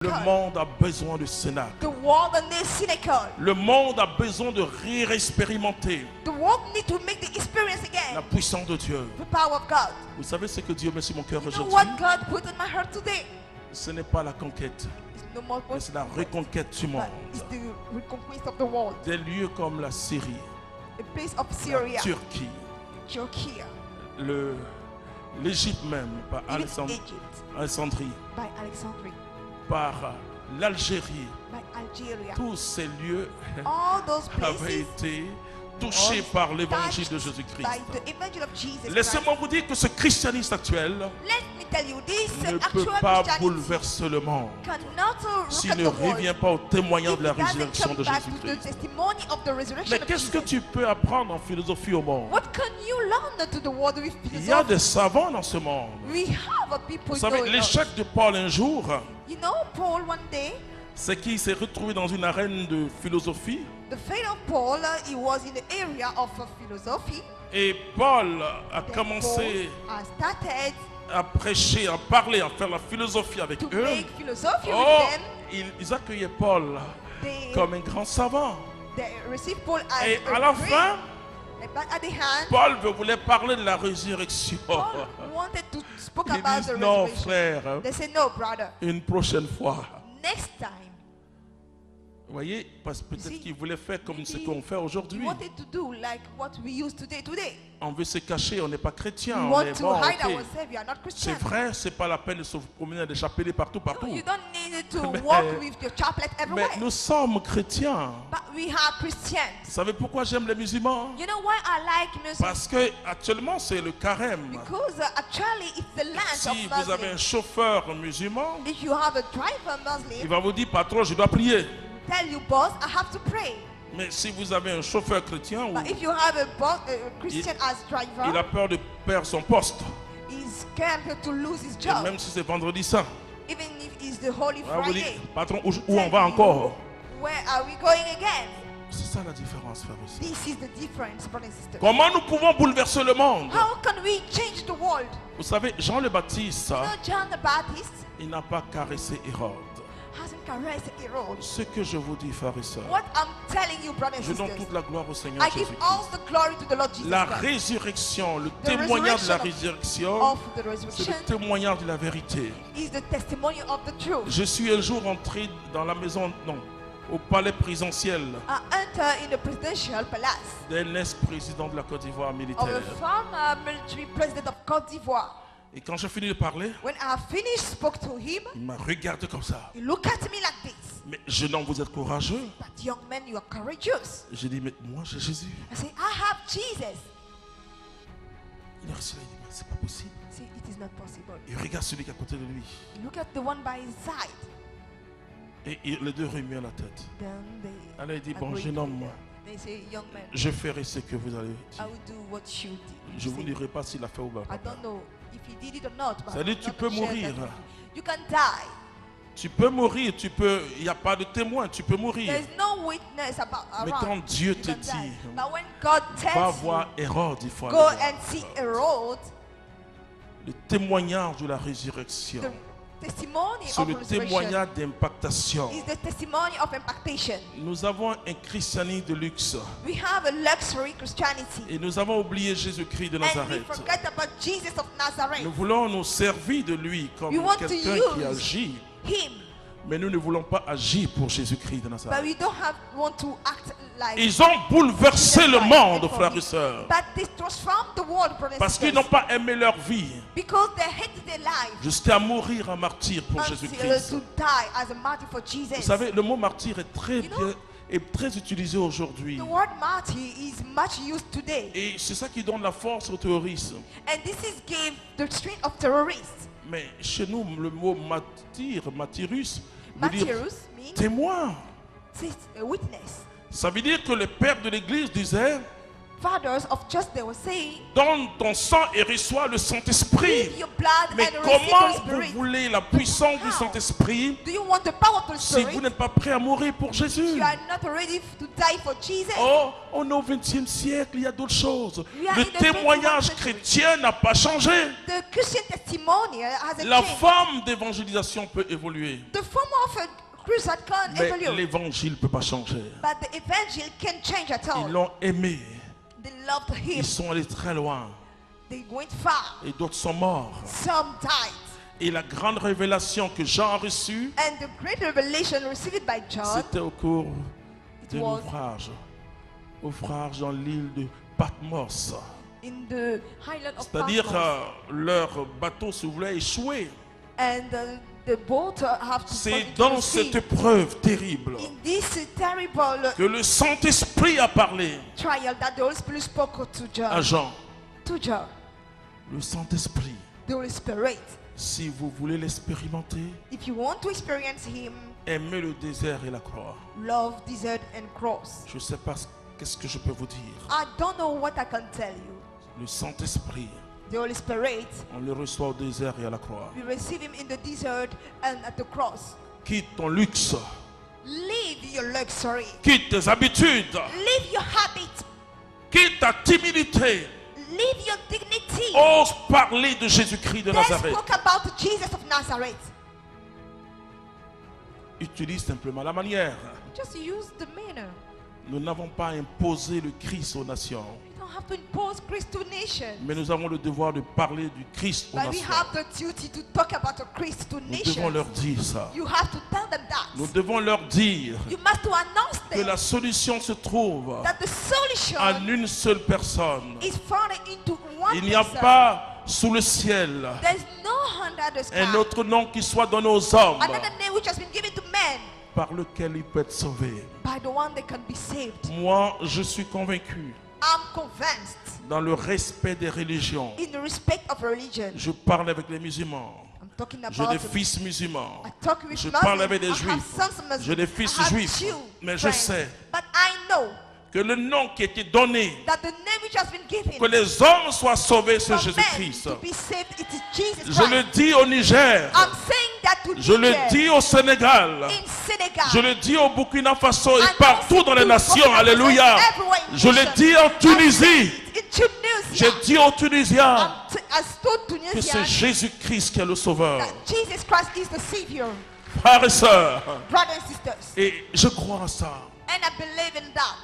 Le monde a besoin de Cénacle. The world needs Cynical. Le monde a besoin de réexpérimenter The world needs to make the experience la again. puissance de Dieu. The power of God. Vous savez ce que Dieu met sur mon cœur You know aujourd'hui? what God put in my heart today? Ce n'est pas la conquête, It's no more mais c'est la reconquête du but monde. it's the reconquest of the world. Des lieux comme la Syrie, A place of la Syria, Turquie, Turkey, l'Égypte même, par even Alexandrie, Egypt, by Alexandria, par l'Algérie. by Algeria. Tous ces lieux All those avaient places été touchés par l'évangile de touched Jésus-Christ. by the evangel of Jesus Christ. Laissez-moi vous dire que ce christianisme actuel Let me tell you, this ne peut actual pas Christianity bouleverser le monde cannot s'il look ne at the world. revient pas au témoignage de la It doesn't résurrection de come back to the Jésus-Christ. testimony of the resurrection Mais of qu'est-ce que Jesus. tu peux apprendre en philosophie au monde? What can you learn to the world with Il y a philosophy? des savants dans ce monde. We have a people Vous savez, going on. l'échec de Paul un jour, You know, Paul one day, c'est qu'il s'est retrouvé dans une arène de philosophie. the fate of Paul, he was in the area of philosophy. Et Paul a Then commencé Paul started à prêcher, à parler, à faire la philosophie avec to eux. make philosophy Oh, with them. ils accueillaient Paul They, comme un grand savant. they received Paul as Et a à la great- fin, but at the hand, Paul voulait parler de la résurrection. Paul wanted to speak Ils about disent the non, resurrection. frère, They said, no, brother. une prochaine fois. Next time, Vous voyez, parce que peut-être see, qu'ils voulaient faire comme ce maybe qu'on fait we aujourd'hui. wanted to do like what we use today. On veut se cacher, on n'est pas chrétien. We On want est to bon, hide ok. ourselves. We are not C'est Christian. vrai, c'est pas la peine de se promener des chapelets partout, partout. No, you don't need to Mais- walk with your chaplet Mais everywhere. nous sommes chrétiens. But we are Christians. Vous savez pourquoi j'aime les musulmans? You know why I like music? Parce que actuellement c'est le carême. Because actually it's the land Si of vous avez un Muslims. chauffeur musulman, If you have a driver il Muslim, va vous dire, patron, je dois prier. tell you, boss, I have to pray. Mais si vous avez un chauffeur chrétien, But if you have a boss, a Christian as il driver, a peur de perdre son poste. he's scared to lose his Et job. même si c'est vendredi saint, Even if it's the Holy il va vous dire, Friday. patron, où on va encore? Where are we going again? C'est ça la différence, frère et sœur. This is the difference, brothers and sisters. Comment nous pouvons bouleverser le monde? How can we change the world? Vous savez, Jean le Baptiste, You know, John the Baptist il n'a pas caressé Hérode. hasn't caressed Herod. Ce que je vous dis, frère et sœur, What I'm telling you, brothers and je donne sisters, toute la gloire au Seigneur I give Jésus-Christ. all the glory to the Lord Jesus La Christ. résurrection, le témoignage de la résurrection, Of the c'est resurrection le témoignage de la vérité. is the testimony of the truth. Je suis un jour entré dans la maison, non, au palais présidentiel I enter in the presidential palace d'un ex-président de la Côte d'Ivoire of militaire. a former military president of Côte d'Ivoire. Et quand j'ai fini de parler, When I finished, spoke to him, il m'a regardé comme ça. he looked at me like this. Mais jeune homme, vous êtes courageux. But young man, you are courageous. J'ai dit, mais moi j'ai Jésus. I say, I have Jesus. Il a reçu, il dit, mais c'est pas possible. See, it is not possible. Il regarde celui qui est à côté de lui. Look at the one by his side. Et les deux remuent la tête. Then they Alors il dit, bon agree jeune homme, together. They say, young man, je ferai ce que vous allez I dire. will do what you did. Je You vous say, dirai pas s'il a fait ou pas. I don't know if he did it or not, but Ça dit, I'm tu not peux gonna share mourir. that with you. You can die. Tu peux mourir, tu peux, il n'y a pas de témoin, tu peux mourir. There's no witness about Mais around. quand Dieu You te can die. dit, But when God va tells voir Hérode, il faut you, aller go voir. and see a road, Le témoignage de la résurrection. the testimony C'est of le resurrection témoignage d'impactation. is the testimony of impactation. Nous avons un christianisme de luxe. We have a luxury Christianity. Et nous avons oublié Jésus-Christ de And we Nazareth. forget about Jesus of Nazareth. Nous voulons nous servir de lui comme We want to quelqu'un qui use agit. Him. Mais nous ne voulons pas agir pour Jésus-Christ de But Nazareth. we don't want to act like Ils ont bouleversé le monde, frères et sœurs. But they transformed the world, brothers and Parce qu'ils n'ont sisters, pas aimé leur vie because they hated their life jusqu'à mourir en martyr pour until Jésus-Christ. to die as a martyr for Jesus. Vous savez, le mot martyr est très, You know, est très utilisé aujourd'hui. The word martyr is much used today. Et c'est ça qui donne la force aux terroristes. And this is gave the strength of terrorists. Mais chez nous, le mot martyrus, veut dire Martyrus means témoin. a witness. Ça veut dire que le père de l'église disait, fathers of just they were saying, donne ton sang et reçois le Saint-Esprit. give your blood Mais and receive comment the vous Spirit. voulez la puissance du How? Saint-Esprit Do you want the power of the si vous Spirit? n'êtes pas prêt à mourir pour Jésus? You are not ready to die for Jesus. Oh, on est au XXe siècle, il y a d'autres choses. We are Le in the 21st témoignage century. chrétien n'a pas changé. The Christian testimony hasn't La changed. forme d'évangélisation peut évoluer, The form of a crusade can mais evolve, l'évangile ne peut pas changer. but the evangel can change at all. Ils l'ont aimé, They loved him. ils sont allés très loin, They went far. et d'autres sont morts. Some died. Et la grande révélation que Jean a reçue, And the great revelation received by John, c'était au cours It de was- l'ouvrage dans l'île de Patmos. in the highland of C'est-à-dire Patmos. leur bateau se voulait échouer. And the boat have to fall C'est into dans the sea. cette épreuve terrible In this terrible que le Saint-Esprit a parlé trial that the Holy Spirit spoke to à John. Jean. To John, Le Saint-Esprit, the Holy Spirit. si vous voulez l'expérimenter, If you want to experience Him, aimez le désert et la croix. love, desert, and cross. Je ne sais pas qu'est-ce que je peux vous dire. I don't know what I can tell you. Le Saint-Esprit, The Holy Spirit, on le reçoit au désert et à la croix. we receive Him in the desert and at the cross. Quitte ton luxe, Leave your luxury. quitte tes habitudes, Leave your habit. quitte ta timidité. Leave your dignity. Ose parler de Jésus-Christ de They Nazareth. spoke about Jesus of Nazareth. Utilise simplement la manière. Just use the manner. Nous n'avons pas imposé le Christ aux nations, We don't have to impose Christ to nations. mais nous avons le devoir de parler du Christ aux But we nations. have the duty to talk about a Christ to Nous devons nations. leur dire ça. You have to tell them Nous that. devons leur dire You must to announce que them la solution se trouve that the solution en une seule personne. is found into one Il n'y a person. pas sous le ciel There's no under the sky un autre nom qui soit donné aux hommes another name which has been given to men par lequel il peut être sauvé. by the one they can be saved. Moi, je suis convaincu, I'm convinced dans le respect des religions, in the respect of religion. je parle avec les musulmans, I'm talking j'ai about des fils musulmans, I talk with je Muslims, parle avec des I have juifs, sons Muslims, j'ai des fils I have juifs, Jew mais je friends. sais But I know que le nom qui a été donné, that the name which has been given que les hommes soient sauvés, c'est for men Jésus-Christ. to be saved, it is Jesus Je le Christ. dis au Niger, I'm saying that to je le Niger, dis au Sénégal, in Senegal, je le dis au Burkina Faso et and partout also dans les to nations, Burkina Faso alléluia. and everywhere in Je le nations. dis en I'm Tunisie, saying in je Tunisia, dis aux Tunisiens I told que c'est Tunisia Jésus-Christ qui est le sauveur. that Jesus Christ is the Savior, Frères et sœurs, brothers and sisters, et je crois en ça. and I believe in that.